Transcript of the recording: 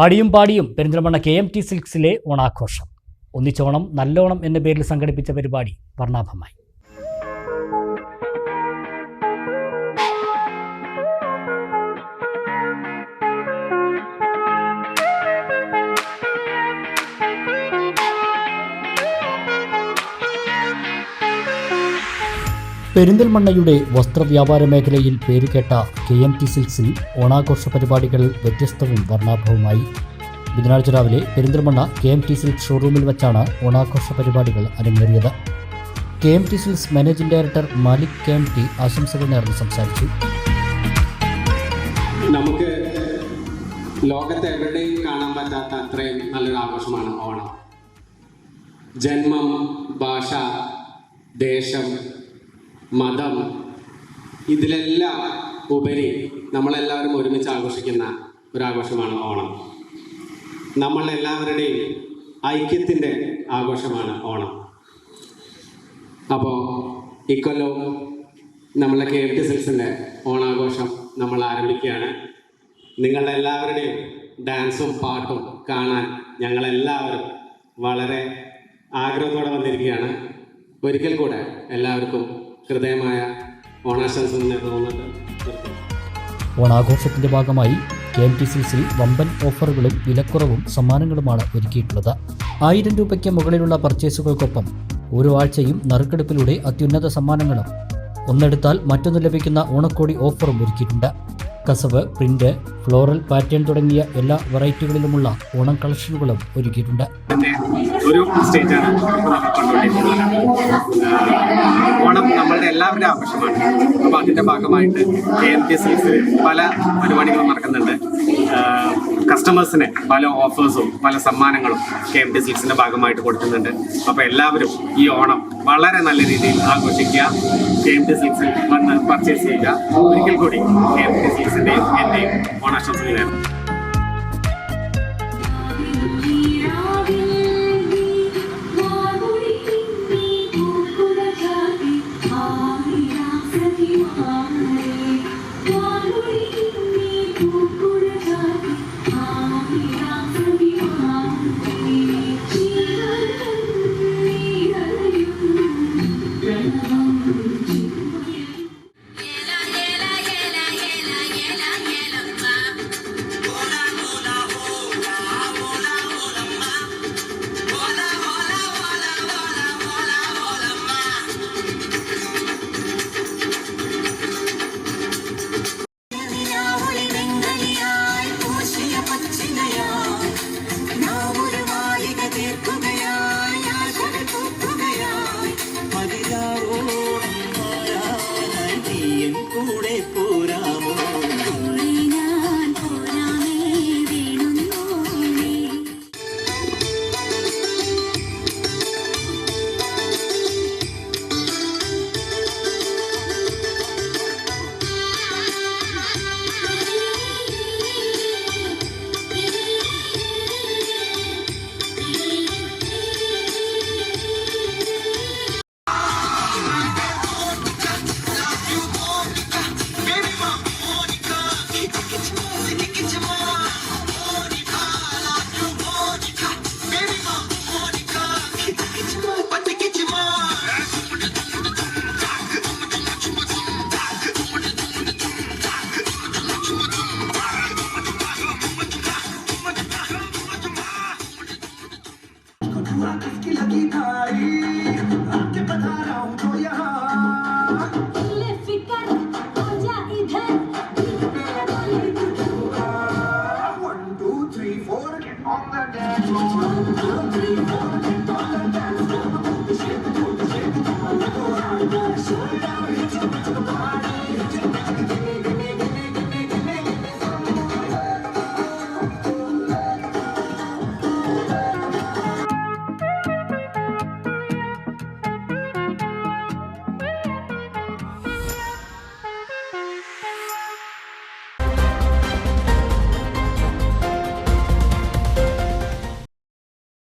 ആടിയും പാടിയും പെരിന്തൽമണ്ണ KMT സിൽക്സിലെ ഓണാഘോഷം. ഒന്നിച്ചോണം നല്ലോണം എന്ന പേരിൽ സംഘടിപ്പിച്ച പരിപാടി വർണ്ണാഭമായി. പെരിന്തൽമണ്ണയുടെ വസ്ത്രവ്യാപാര മേഖലയിൽ പേരുകേട്ട KMT സിൽക്സിൽ ഓണാഘോഷ പരിപാടികൾ വ്യത്യസ്തവും വർണ്ണാഭവുമായി. ബുധനാഴ്ച രാവിലെ പെരിന്തൽമണ്ണ KMT സിൽക്സ് ഷോറൂമിൽ വെച്ചാണ് ഓണാഘോഷ പരിപാടികൾ അരങ്ങേറിയത്. KMT silks managing director Malik KMT ആശംസകൾ നേർന്ന് സംസാരിച്ചു. നമുക്ക് ലോകത്ത് എവിടെയും കാണാൻ പറ്റാത്ത അത്രയും നല്ലൊരു ആഘോഷമാണ് ഓണം. ജന്മം, ഭാഷ, ദേശം, മതം, ഇതിലെല്ലാം ഉപരി നമ്മളെല്ലാവരും ഒരുമിച്ച് ആഘോഷിക്കുന്ന ഒരാഘോഷമാണ് ഓണം. നമ്മളെല്ലാവരുടെയും ഐക്യത്തിൻ്റെ ആഘോഷമാണ് ഓണം. അപ്പോൾ ഇക്കൊല്ലവും നമ്മളെ KMT സിൽക്സിൻ്റെ ഓണാഘോഷം നമ്മൾ ആരംഭിക്കുകയാണ്. നിങ്ങളുടെ എല്ലാവരുടെയും ഡാൻസും പാട്ടും കാണാൻ ഞങ്ങളെല്ലാവരും വളരെ ആഗ്രഹത്തോടെ വന്നിരിക്കുകയാണ്. ഒരിക്കൽ കൂടെ എല്ലാവർക്കും ഹൃദയമായ ഓണാശംസകൾ നേർന്നുകൊണ്ട് ഓണാഘോഷത്തിന്റെ ഭാഗമായി KMT സിൽക്സിൽ വമ്പൻ ഓഫറുകളും വിലക്കുറവും സമ്മാനങ്ങളുമാണ് ഒരുക്കിയിട്ടുള്ളത്. 1000 രൂപയ്ക്ക് മുകളിലുള്ള പർച്ചേസുകൾക്കൊപ്പം ഓരോ ആഴ്ചയും നറുക്കെടുപ്പിലൂടെ അത്യുന്നത സമ്മാനങ്ങളും, ഒന്നെടുത്താൽ മറ്റൊന്ന് ലഭിക്കുന്ന ഓണക്കോടി ഓഫറും ഒരുക്കിയിട്ടുണ്ട്. കസവ്, പ്രിന്റ്, ഫ്ലോറൽ പാറ്റേൺ തുടങ്ങിയ എല്ലാ വെറൈറ്റികളിലുമുള്ള ഓണം കളക്ഷനുകളും ഒരുക്കിയിട്ടുണ്ട്. ഒരു സ്റ്റേജാണ് ഓണം നമ്മളുടെ എല്ലാവരുടെ ആഘോഷമാണ്. അപ്പോൾ അതിൻ്റെ ഭാഗമായിട്ട് KMT സിൽക്സ് പല പരിപാടികളും നടക്കുന്നുണ്ട്. കസ്റ്റമേഴ്സിന് പല ഓഫേഴ്സും പല സമ്മാനങ്ങളും KMT സിൽക്സിൻ്റെ ഭാഗമായിട്ട് കൊടുക്കുന്നുണ്ട്. അപ്പോൾ എല്ലാവരും ഈ ഓണം വളരെ നല്ല രീതിയിൽ ആഘോഷിക്കുക. KMT സിൽക്സിൽ വന്ന് പർച്ചേസ് ചെയ്യുക. ഒരിക്കൽ കൂടി KMT സിൽക്സിൻ്റെയും എൻ്റെയും ഓണാശംസകൾ. Show